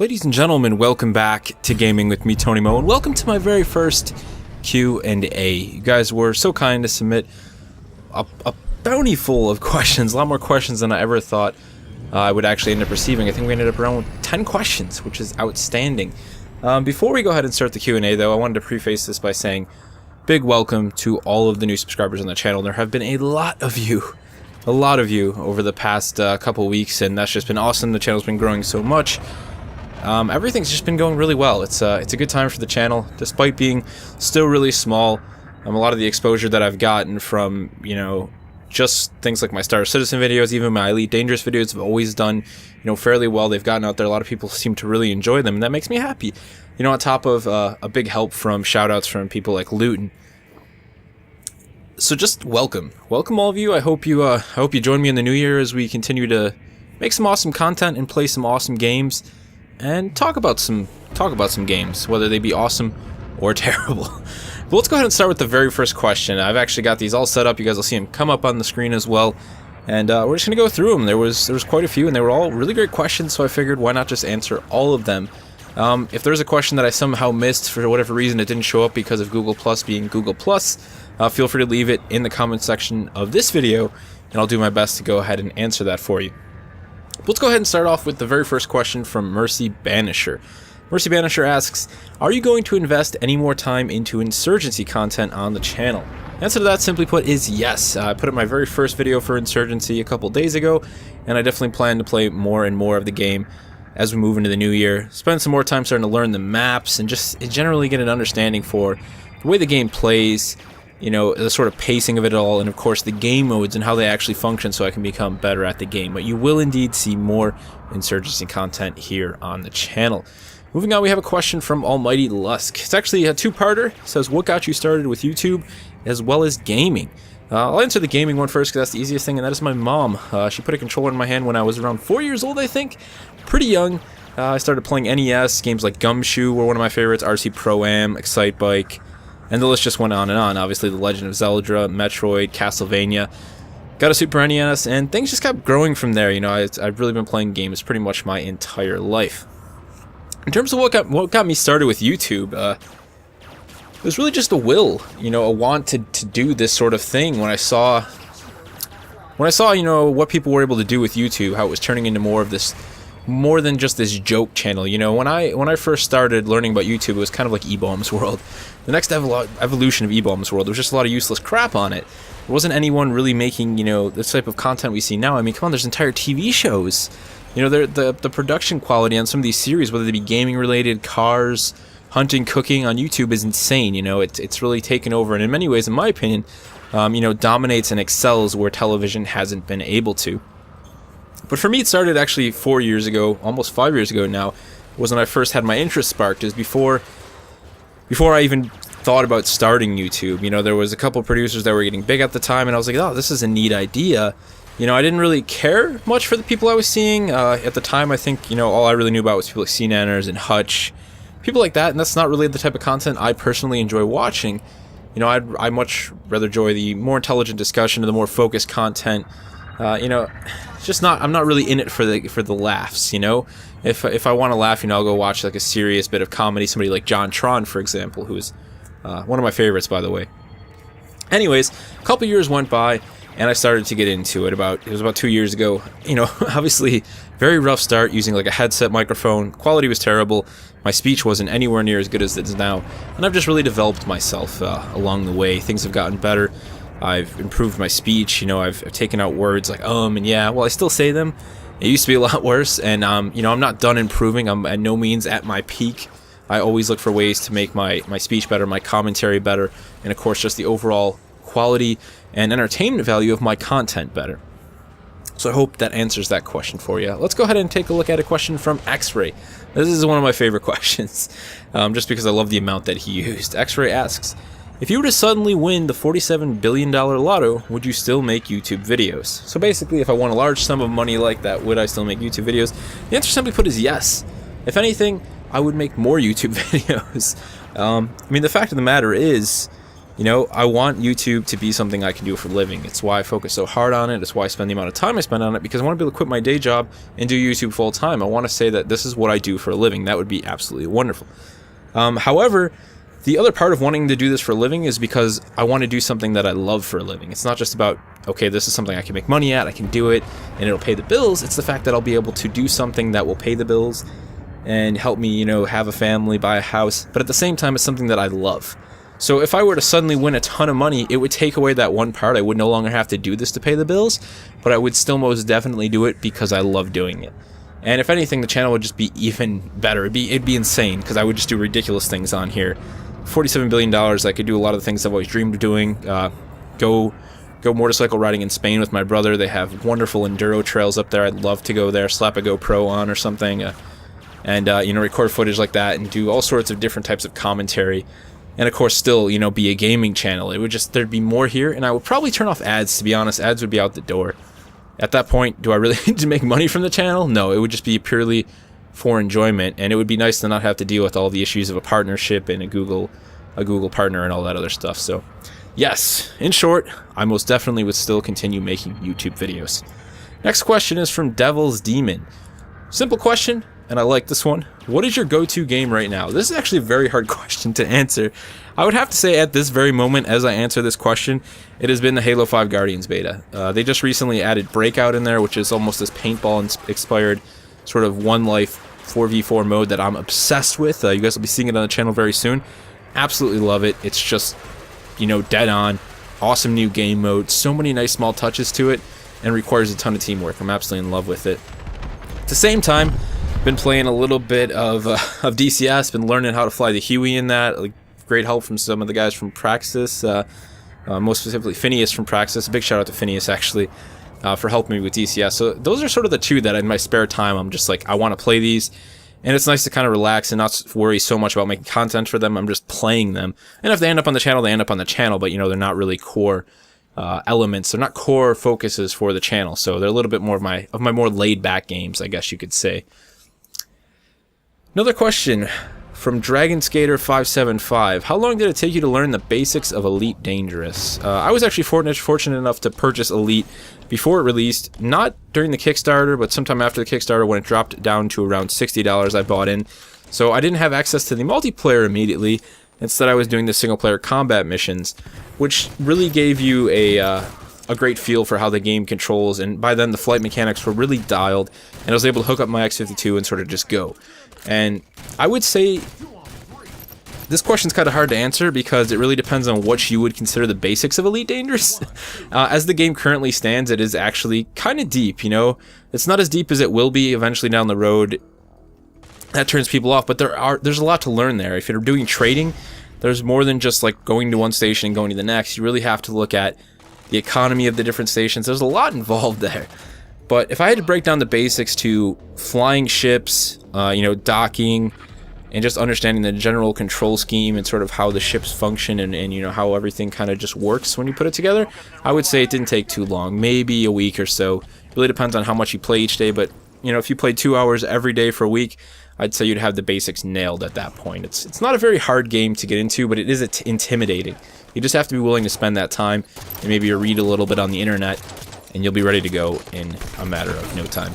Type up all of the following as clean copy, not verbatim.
Ladies and gentlemen, welcome back to Gaming with me, Tony Mo, and welcome to my very first Q&A. You guys were so kind to submit a bounty full of questions, a lot more questions than I ever thought I would actually end up receiving. I think we ended up around 10 questions, which is outstanding. Before we go ahead and start the Q&A, though, I wanted to preface this by saying big welcome to all of the new subscribers on the channel. There have been a lot of you over the past couple weeks, and that's just been awesome. The channel's been growing so much. Everything's just been going really well. It's a good time for the channel, despite being still really small. A lot of the exposure that I've gotten from, just things like my Star Citizen videos, even my Elite Dangerous videos have always done, fairly well. They've gotten out there. A lot of people seem to really enjoy them, and that makes me happy. On top of a big help from shoutouts from people like Luton. So just welcome all of you. I hope you join me in the new year as we continue to make some awesome content and play some awesome games. And talk about some games, whether they be awesome or terrible. But let's go ahead and start with the very first question. I've actually got these all set up. You guys will see them come up on the screen as well. And we're just going to go through them. There was quite a few, and they were all really great questions, so I figured why not just answer all of them. If there's a question that I somehow missed for whatever reason, it didn't show up because of Google Plus being Google Plus, feel free to leave it in the comment section of this video, and I'll do my best to go ahead and answer that for you. Let's go ahead and start off with the very first question from Mercy Banisher. Mercy Banisher asks, are you going to invest any more time into Insurgency content on the channel? The answer to that, simply put, is yes. I put up my very first video for Insurgency a couple days ago, and I definitely plan to play more and more of the game as we move into the new year. Spend some more time starting to learn the maps and just generally get an understanding for the way the game plays, the sort of pacing of it all, and of course the game modes and how they actually function, so I can become better at the game. But you will indeed see more Insurgency content here on the channel. Moving on, we have a question from Almighty Lusk. It's actually a two-parter. It says, what got you started with YouTube as well as gaming? I'll answer the gaming one first because that's the easiest thing, and that is my mom. She put a controller in my hand when I was around 4 years old, I think. Pretty young. I started playing NES. Games like Gumshoe were one of my favorites, RC Pro-Am, Excitebike. And the list just went on and on. Obviously, The Legend of Zelda, Metroid, Castlevania. Got a Super NES, and things just kept growing from there. I've really been playing games pretty much my entire life. In terms of what got me started with YouTube, it was really just a will, a want to do this sort of thing. When I saw, what people were able to do with YouTube, how it was turning into more than just this joke channel. When I first started learning about YouTube, it was kind of like E-Bombs World. The next evolution of E-Bombs World, there was just a lot of useless crap on it. There wasn't anyone really making, this type of content we see now. I mean, come on, there's entire TV shows. The production quality on some of these series, whether they be gaming related, cars, hunting, cooking on YouTube, is insane. It's really taken over, and in many ways, in my opinion, dominates and excels where television hasn't been able to. But for me, it started actually 4 years ago, almost 5 years ago now, was when I first had my interest sparked. Is before I even thought about starting YouTube. There was a couple producers that were getting big at the time, and I was like, oh, this is a neat idea. I didn't really care much for the people I was seeing. At the time, I think, all I really knew about was people like CNanners and Hutch, people like that, and that's not really the type of content I personally enjoy watching. I much rather enjoy the more intelligent discussion, the more focused content. It's just not. I'm not really in it for the laughs. If I want to laugh, I'll go watch like a serious bit of comedy. Somebody like John Tron, for example, who is one of my favorites, by the way. Anyways, a couple years went by, and I started to get into it. It was about 2 years ago. Obviously, very rough start using like a headset microphone. Quality was terrible. My speech wasn't anywhere near as good as it is now, and I've just really developed myself along the way. Things have gotten better. I've improved my speech. I've taken out words like and yeah. Well, I still say them. It used to be a lot worse, and I'm not done improving. I'm at no means at my peak. I always look for ways to make my speech better, my commentary better, and of course just the overall quality and entertainment value of my content better. So I hope that answers that question for you. Let's go ahead and take a look at a question from X-Ray. This is one of my favorite questions, just because I love the amount that he used. X-Ray asks, if you were to suddenly win the $47 billion lotto, would you still make YouTube videos? So basically, if I won a large sum of money like that, would I still make YouTube videos? The answer, simply put, is yes. If anything, I would make more YouTube videos. The fact of the matter is, You know, I want YouTube to be something I can do for a living. It's why I focus so hard on it. It's why I spend the amount of time I spend on it, because I want to be able to quit my day job and do YouTube full time. I want to say that this is what I do for a living. That would be absolutely wonderful. However, the other part of wanting to do this for a living is because I want to do something that I love for a living. It's not just about, okay, this is something I can make money at, I can do it, and it'll pay the bills. It's the fact that I'll be able to do something that will pay the bills and help me, you know, have a family, buy a house. But at the same time, it's something that I love. So if I were to suddenly win a ton of money, it would take away that one part. I would no longer have to do this to pay the bills, but I would still most definitely do it because I love doing it. And if anything, the channel would just be even better. It'd be insane, because I would just do ridiculous things on here. $47 billion, I could do a lot of the things I've always dreamed of doing. Go motorcycle riding in Spain with my brother. They have wonderful enduro trails up there. I'd love to go there, slap a GoPro on or something, and you know, record footage like that and do all sorts of different types of commentary. And of course, still, you know, be a gaming channel. It would just, there'd be more here, and I would probably turn off ads, to be honest. Ads would be out the door. At that point, do I really need to make money from the channel? No, it would just be purely for enjoyment, and it would be nice to not have to deal with all the issues of a partnership and a Google partner and all that other stuff. So, yes, in short, I most definitely would still continue making YouTube videos. Next question is from Devil's Demon. Simple question, and I like this one. What is your go-to game right now? This is actually a very hard question to answer. I would have to say at this very moment, as I answer this question, it has been the Halo 5 Guardians beta. They just recently added Breakout in there, which is almost this paintball-inspired sort of one-life 4v4 mode that I'm obsessed with. You guys will be seeing it on the channel very soon. Absolutely love it. It's just, you know, dead on. Awesome new game mode. So many nice small touches to it, and requires a ton of teamwork. I'm absolutely in love with it. At the same time, been playing a little bit of DCS, been learning how to fly the Huey in that. Like, great help from some of the guys from Praxis, most specifically Phineas from Praxis. A big shout out to Phineas, actually, for helping me with DCS. So those are sort of the two that in my spare time I'm just like, I want to play these. And it's nice to kind of relax and not worry so much about making content for them. I'm just playing them. And if they end up on the channel, they end up on the channel. But, you know, they're not really core elements. They're not core focuses for the channel. So they're a little bit more of my more laid-back games, I guess you could say. Another question from Dragon Skater 575. How long did it take you to learn the basics of Elite Dangerous? I was actually fortunate enough to purchase Elite before it released, not during the Kickstarter, but sometime after the Kickstarter when it dropped down to around $60 I bought in. So I didn't have access to the multiplayer immediately. Instead, I was doing the single-player combat missions, which really gave you a great feel for how the game controls, and by then the flight mechanics were really dialed, and I was able to hook up my X-52 and sort of just go. And I would say this question's kind of hard to answer because it really depends on what you would consider the basics of Elite Dangerous. As the game currently stands, it is actually kind of deep, you know? It's not as deep as it will be eventually down the road. That turns people off, but there's a lot to learn there. If you're doing trading, there's more than just like going to one station and going to the next. You really have to look at the economy of the different stations. There's a lot involved there. But if I had to break down the basics to flying ships, you know, docking, and just understanding the general control scheme and sort of how the ships function and you know, how everything kind of just works when you put it together, I would say it didn't take too long, maybe a week or so. It really depends on how much you play each day, but, you know, if you play 2 hours every day for a week, I'd say you'd have the basics nailed at that point. It's not a very hard game to get into, but it is intimidating. You just have to be willing to spend that time and maybe read a little bit on the internet, and you'll be ready to go in a matter of no time.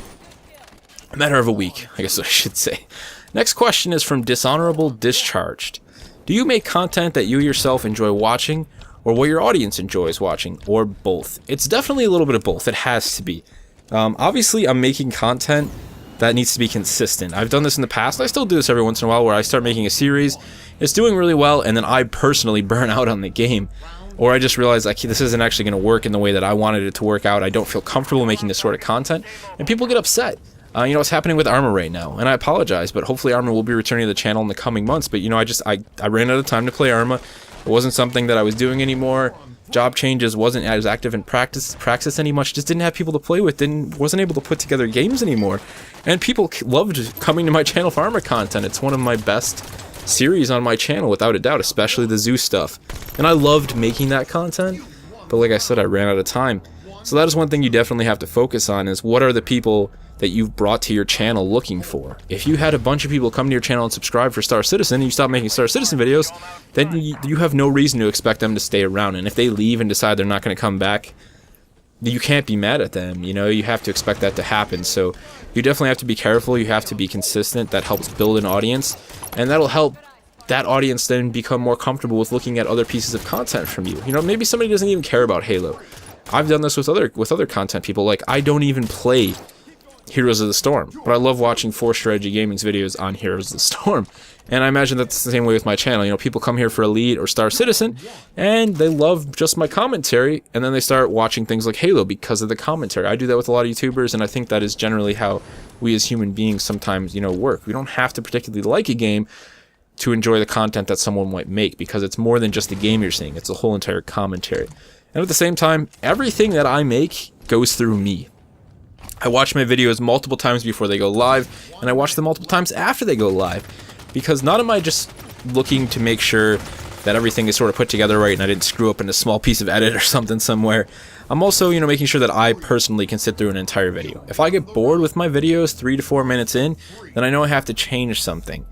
A matter of a week, I guess I should say. Next question is from Dishonorable Discharged. Do you make content that you yourself enjoy watching, or what your audience enjoys watching, or both? It's definitely a little bit of both. It has to be. Obviously, I'm making content that needs to be consistent. I've done this in the past. I still do this every once in a while where I start making a series. It's doing really well, and then I personally burn out on the game. Or I just realize, like, this isn't actually going to work in the way that I wanted it to work out. I don't feel comfortable making this sort of content, and people get upset. You know, what's happening with Armor right now, and I apologize, but hopefully Armor will be returning to the channel in the coming months. But, you know, I ran out of time to play Armor. It wasn't something that I was doing anymore. Job changes, wasn't as active in practice anymore. Just didn't have people to play with, wasn't able to put together games anymore. And people loved coming to my channel for Armor content. It's one of my best series on my channel, without a doubt, especially the Zeus stuff. And I loved making that content, but like I said, I ran out of time. So that is one thing you definitely have to focus on, is what are the people that you've brought to your channel looking for. If you had a bunch of people come to your channel and subscribe for Star Citizen and you stop making Star Citizen videos, then you have no reason to expect them to stay around. And if they leave and decide they're not going to come back, you can't be mad at them. You know, you have to expect that to happen. So you definitely have to be careful. You have to be consistent. That helps build an audience, and that'll help that audience then become more comfortable with looking at other pieces of content from you. You know, maybe somebody doesn't even care about Halo. I've done this with other content people. Like, I don't even play Heroes of the Storm, but I love watching 4Strategy Gaming's videos on Heroes of the Storm. And I imagine that's the same way with my channel. You know, people come here for Elite or Star Citizen, and they love just my commentary, and then they start watching things like Halo because of the commentary. I do that with a lot of YouTubers, and I think that is generally how we as human beings sometimes, you know, work. We don't have to particularly like a game to enjoy the content that someone might make, because it's more than just the game you're seeing. It's a whole entire commentary. And at the same time, everything that I make goes through me. I watch my videos multiple times before they go live, and I watch them multiple times after they go live, because not am I just looking to make sure that everything is sort of put together right and I didn't screw up in a small piece of edit or something somewhere. I'm also, you know, making sure that I personally can sit through an entire video. If I get bored with my videos 3 to 4 minutes in, then I know I have to change something.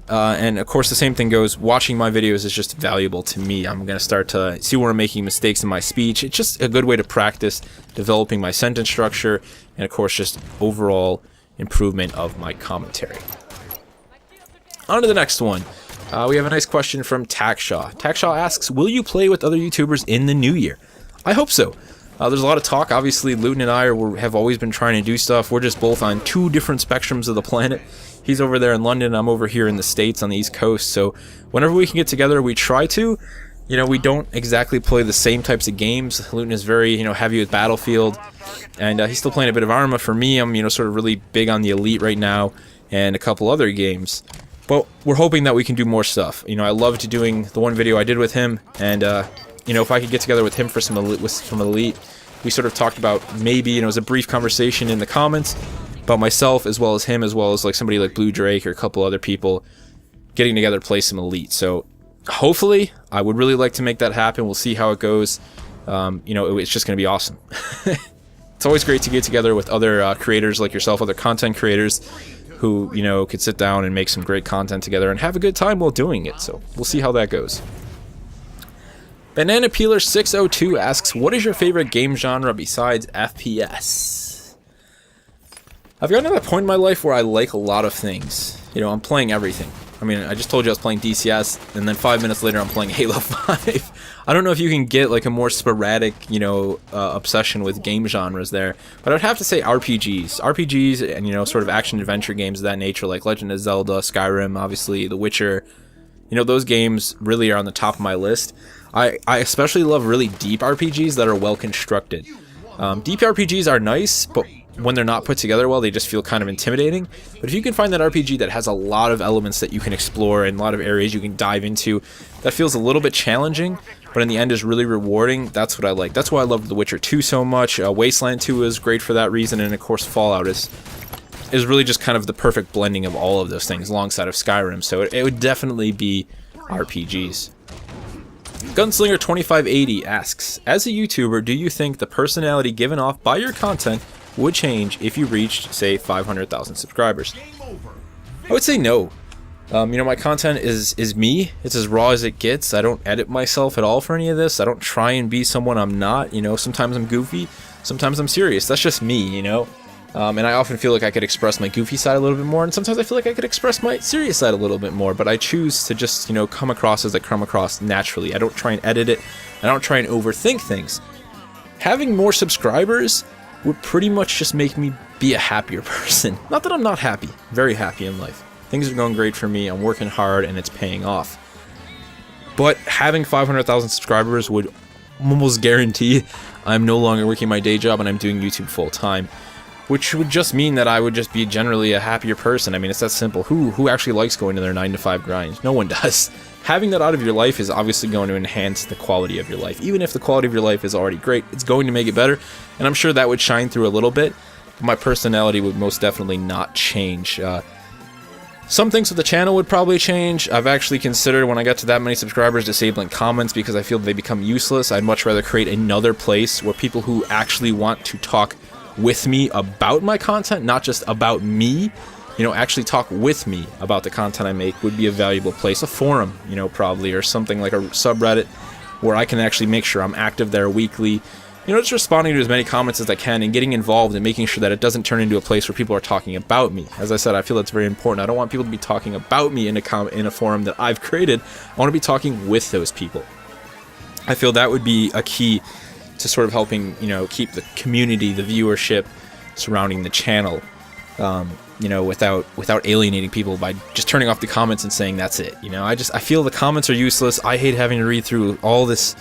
And of course the same thing goes, watching my videos is just valuable to me. I'm going to start to see where I'm making mistakes in my speech. It's just a good way to practice developing my sentence structure, and of course just overall improvement of my commentary. On to the next one. We have a nice question from Tackshaw. Tackshaw asks, will you play with other YouTubers in the new year? I hope so. There's a lot of talk. Obviously, Luton and I have always been trying to do stuff. We're just both on 2 different spectrums of the planet. He's over there in London, I'm over here in the States on the East Coast. So whenever we can get together, we try to. You know, we don't exactly play the same types of games. Luton is very, you know, heavy with Battlefield, and he's still playing a bit of Arma. For me, I'm, you know, sort of really big on the Elite right now and a couple other games. But we're hoping that we can do more stuff. You know, I loved doing the one video I did with him, and you know, if I could get together with him for some Elite, we sort of talked about maybe, you know, it was a brief conversation in the comments about myself as well as him, as well as like somebody like Blue Drake or a couple other people getting together to play some Elite. So hopefully, I would really like to make that happen. We'll see how it goes. You know, it's just going to be awesome. It's always great to get together with other creators like yourself, other content creators who, you know, could sit down and make some great content together and have a good time while doing it. So we'll see how that goes. Banana Peeler 602 asks, what is your favorite game genre besides FPS? I've gotten to that point in my life where I like a lot of things. You know, I'm playing everything. I mean, I just told you I was playing DCS, and then 5 minutes later I'm playing Halo 5. I don't know if you can get like a more sporadic, you know, obsession with game genres there, but I'd have to say RPGs. RPGs and, you know, sort of action-adventure games of that nature, like Legend of Zelda, Skyrim, obviously, The Witcher. You know, those games really are on the top of my list. I especially love really deep RPGs that are well-constructed. Deep RPGs are nice, but when they're not put together well, they just feel kind of intimidating. But if you can find that RPG that has a lot of elements that you can explore and a lot of areas you can dive into, that feels a little bit challenging, but in the end is really rewarding, that's what I like. That's why I love The Witcher 2 so much. Wasteland 2 is great for that reason, and of course Fallout is really just kind of the perfect blending of all of those things alongside of Skyrim, so it would definitely be RPGs. Gunslinger 2580 asks, as a YouTuber, do you think the personality given off by your content would change if you reached, say, 500,000 subscribers? I would say no. You know, my content is me. It's as raw as it gets. I don't edit myself at all for any of this. I don't try and be someone I'm not. You know, sometimes I'm goofy, sometimes I'm serious. That's just me, you know? And I often feel like I could express my goofy side a little bit more, and sometimes I feel like I could express my serious side a little bit more, but I choose to just, you know, come across as I come across naturally. I don't try and edit it. I don't try and overthink things. Having more subscribers would pretty much just make me be a happier person. Not that I'm not happy. Very happy in life. Things are going great for me. I'm working hard, and it's paying off. But having 500,000 subscribers would almost guarantee I'm no longer working my day job and I'm doing YouTube full time, which would just mean that I would just be generally a happier person. I mean, it's that simple. Who actually likes going to their 9-to-5 grind? No one does. Having that out of your life is obviously going to enhance the quality of your life. Even if the quality of your life is already great, it's going to make it better, and I'm sure that would shine through a little bit, but my personality would most definitely not change. Some things with the channel would probably change. I've actually considered, when I got to that many subscribers, disabling comments because I feel they become useless. I'd much rather create another place where people who actually want to talk with me about my content, not just about me, you know, actually talk with me about the content I make, would be a valuable place. A forum, you know, probably, or something like a subreddit where I can actually make sure I'm active there weekly. You know, just responding to as many comments as I can and getting involved and making sure that it doesn't turn into a place where people are talking about me. As I said, I feel that's very important. I don't want people to be talking about me in a forum that I've created. I want to be talking with those people. I feel that would be a key to sort of helping, you know, keep the community, the viewership surrounding the channel, you know, without alienating people by just turning off the comments and saying that's it. You know, I feel the comments are useless. I hate having to read through all this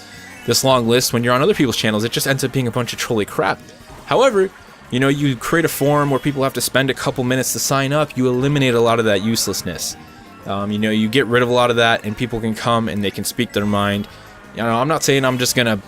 long list. When you're on other people's channels, it just ends up being a bunch of trolly crap. However, you know, you create a forum where people have to spend a couple minutes to sign up, you eliminate a lot of that uselessness. You know, you get rid of a lot of that, and people can come and they can speak their mind. You know, I'm not saying I'm just gonna,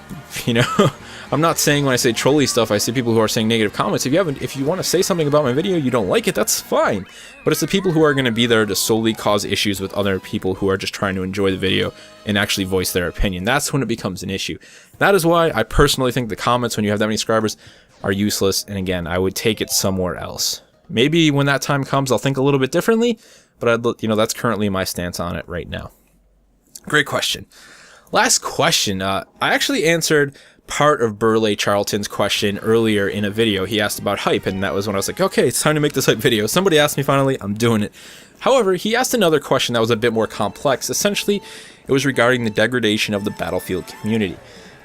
you know, I'm not saying when I say trolly stuff, I see people who are saying negative comments. If you want to say something about my video, you don't like it, that's fine. But it's the people who are going to be there to solely cause issues with other people who are just trying to enjoy the video and actually voice their opinion. That's when it becomes an issue. That is why I personally think the comments, when you have that many subscribers, are useless. And again, I would take it somewhere else. Maybe when that time comes, I'll think a little bit differently. But you know, that's currently my stance on it right now. Great question. Last question. I actually answered part of Burley Charlton's question earlier in a video. He asked about hype, and that was when I was like, okay, it's time to make this hype video. Somebody asked me finally, I'm doing it. However, he asked another question that was a bit more complex. Essentially, it was regarding the degradation of the Battlefield community.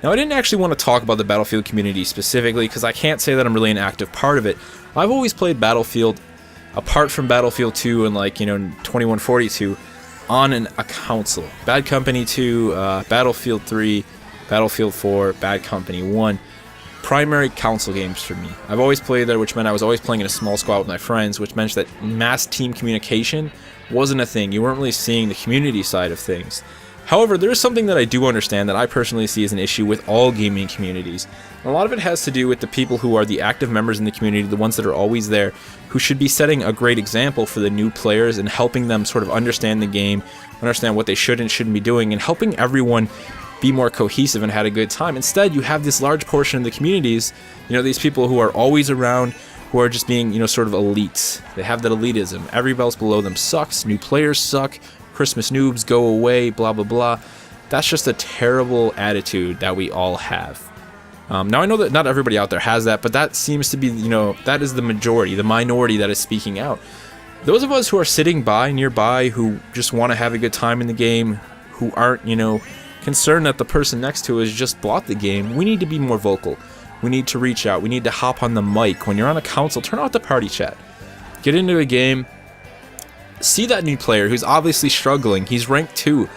Now, I didn't actually want to talk about the Battlefield community specifically because I can't say that I'm really an active part of it. I've always played Battlefield, apart from Battlefield 2 and, like, you know, 2142, on a console. Bad Company 2, Battlefield 3, Battlefield 4, Bad Company 1. Primary console games for me. I've always played there, which meant I was always playing in a small squad with my friends, which meant that mass team communication wasn't a thing. You weren't really seeing the community side of things. However, there is something that I do understand that I personally see as an issue with all gaming communities. And a lot of it has to do with the people who are the active members in the community, the ones that are always there, who should be setting a great example for the new players and helping them sort of understand the game, understand what they should and shouldn't be doing, and helping everyone be more cohesive and had a good time. Instead, you have this large portion of the communities, you know, these people who are always around, who are just being, you know, sort of elites. They have that elitism. Everybody else below them sucks. New players suck. Christmas noobs go away, blah, blah, blah. That's just a terrible attitude that we all have. Now, I know that not everybody out there has that, but that seems to be, you know, that is the majority, the minority that is speaking out. Those of us who are sitting by, nearby, who just want to have a good time in the game, who aren't, you know, concerned that the person next to us just bought the game, we need to be more vocal. We need to reach out. We need to hop on the mic. When you're on a console, turn off the party chat. Get into a game. See that new player who's obviously struggling. He's ranked 2.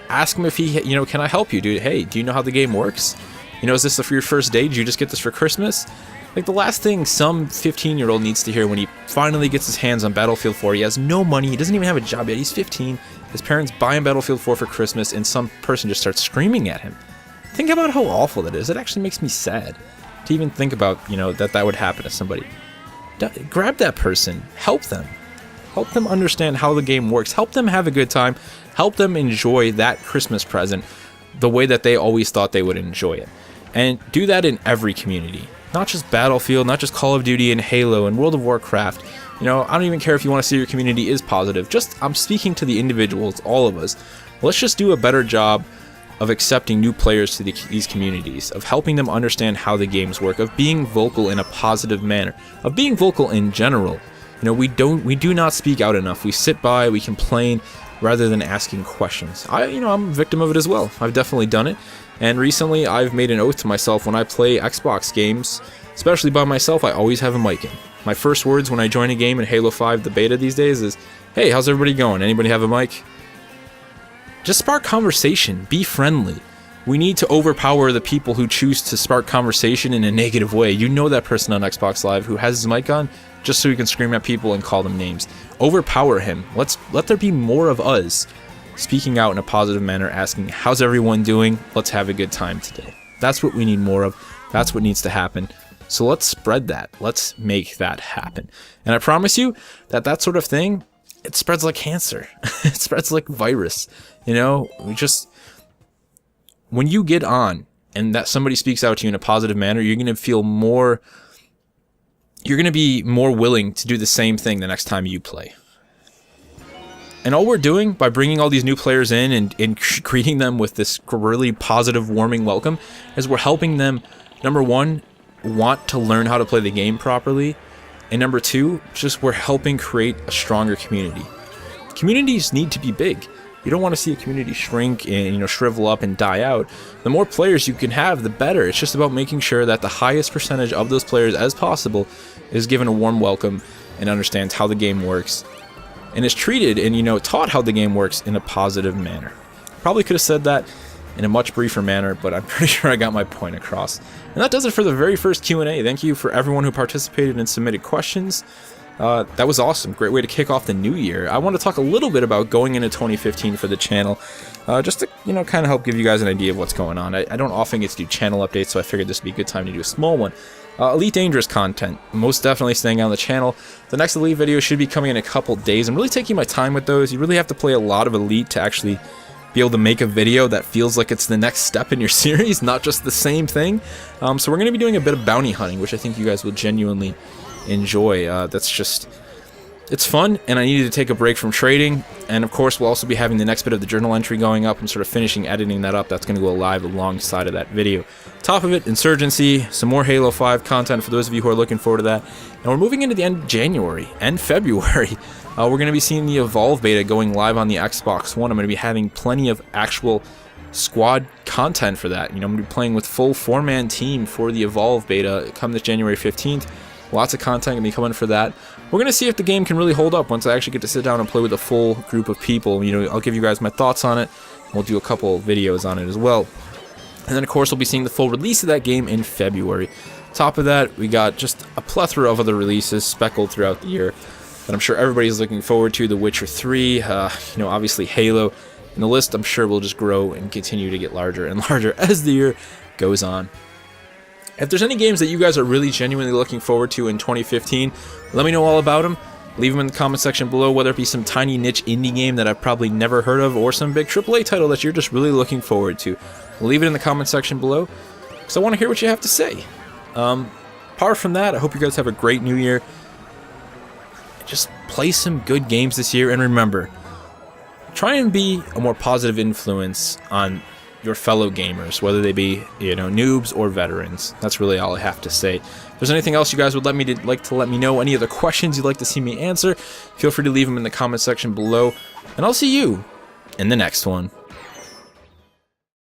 Ask him if he, you know, can I help you, dude? Hey, do you know how the game works? You know, is this for your first day? Did you just get this for Christmas? Like, the last thing some 15-year-old needs to hear when he finally gets his hands on Battlefield 4, he has no money, he doesn't even have a job yet, he's 15, his parents buy him Battlefield 4 for Christmas, and some person just starts screaming at him. Think about how awful that is. It actually makes me sad to even think about, you know, that would happen to somebody. Grab that person. Help them. Help them understand how the game works. Help them have a good time. Help them enjoy that Christmas present the way that they always thought they would enjoy it. And do that in every community. Not just Battlefield, not just Call of Duty and Halo and World of Warcraft. You know, I don't even care if you want to see your community is positive. Just, I'm speaking to the individuals, all of us. Let's just do a better job of accepting new players to these communities, of helping them understand how the games work, of being vocal in a positive manner, of being vocal in general. You know, we do not speak out enough. We sit by, we complain, rather than asking questions. I'm a victim of it as well. I've definitely done it. And recently, I've made an oath to myself when I play Xbox games, especially by myself, I always have a mic in. My first words when I join a game in Halo 5, the beta these days, is, hey, how's everybody going? Anybody have a mic? Just spark conversation. Be friendly. We need to overpower the people who choose to spark conversation in a negative way. You know that person on Xbox Live who has his mic on just so he can scream at people and call them names. Overpower him. Let there be more of us speaking out in a positive manner, asking, how's everyone doing? Let's have a good time today. That's what we need more of. That's what needs to happen. So let's spread that. Let's make that happen. And I promise you that sort of thing, it spreads like cancer. It spreads like virus. You know, when you get on and that somebody speaks out to you in a positive manner, you're going to feel more you're going to be more willing to do the same thing the next time you play. And all we're doing by bringing all these new players in and greeting them with this really positive, warming welcome is we're helping them, number one, want to learn how to play the game properly, and number two, just we're helping create a stronger community. Communities need to be big. You don't want to see a community shrink and shrivel up and die out. The more players you can have, the better. It's just about making sure that the highest percentage of those players as possible is given a warm welcome and understands how the game works and is treated and taught how the game works in a positive manner. Probably could have said that in a much briefer manner, but I'm pretty sure I got my point across. And that does it for the very first Q&A. Thank you for everyone who participated and submitted questions. That was awesome. Great way to kick off the new year. I want to talk a little bit about going into 2015 for the channel, just to kind of help give you guys an idea of what's going on. I don't often get to do channel updates, so I figured this would be a good time to do a small one. Elite Dangerous content, most definitely staying on the channel. The next Elite video should be coming in a couple days. I'm really taking my time with those. You really have to play a lot of Elite to actually be able to make a video that feels like it's the next step in your series, not just the same thing. So we're going to be doing a bit of bounty hunting, which I think you guys will genuinely enjoy. It's fun, and I needed to take a break from trading, and of course we'll also be having the next bit of the journal entry going up. I'm sort of finishing editing that up. That's going to go live alongside of that video. Top of it, Insurgency, some more Halo 5 content for those of you who are looking forward to that. And we're moving into the end of January and February. We're going to be seeing the Evolve beta going live on the Xbox One. I'm going to be having plenty of actual squad content for that. I'm going to be playing with full 4-man team for the Evolve beta come this January 15th. Lots of content going to be coming for that. We're going to see if the game can really hold up once I actually get to sit down and play with a full group of people. I'll give you guys my thoughts on it. We'll do a couple videos on it as well. And then, of course, we'll be seeing the full release of that game in February. Top of that, we got just a plethora of other releases speckled throughout the year that I'm sure everybody's looking forward to. The Witcher 3, obviously Halo. And the list, I'm sure, will just grow and continue to get larger and larger as the year goes on. If there's any games that you guys are really genuinely looking forward to in 2015, let me know all about them. Leave them in the comment section below, whether it be some tiny niche indie game that I've probably never heard of or some big AAA title that you're just really looking forward to. Leave it in the comment section below because I want to hear what you have to say. Apart from that, I hope you guys have a great new year. Just play some good games this year, and remember, try and be a more positive influence on your fellow gamers, whether they be noobs or veterans. That's really all I have to say. If there's anything else you guys would like to let me know, any other questions you'd like to see me answer, feel free to leave them in the comment section below, and I'll see you in the next one.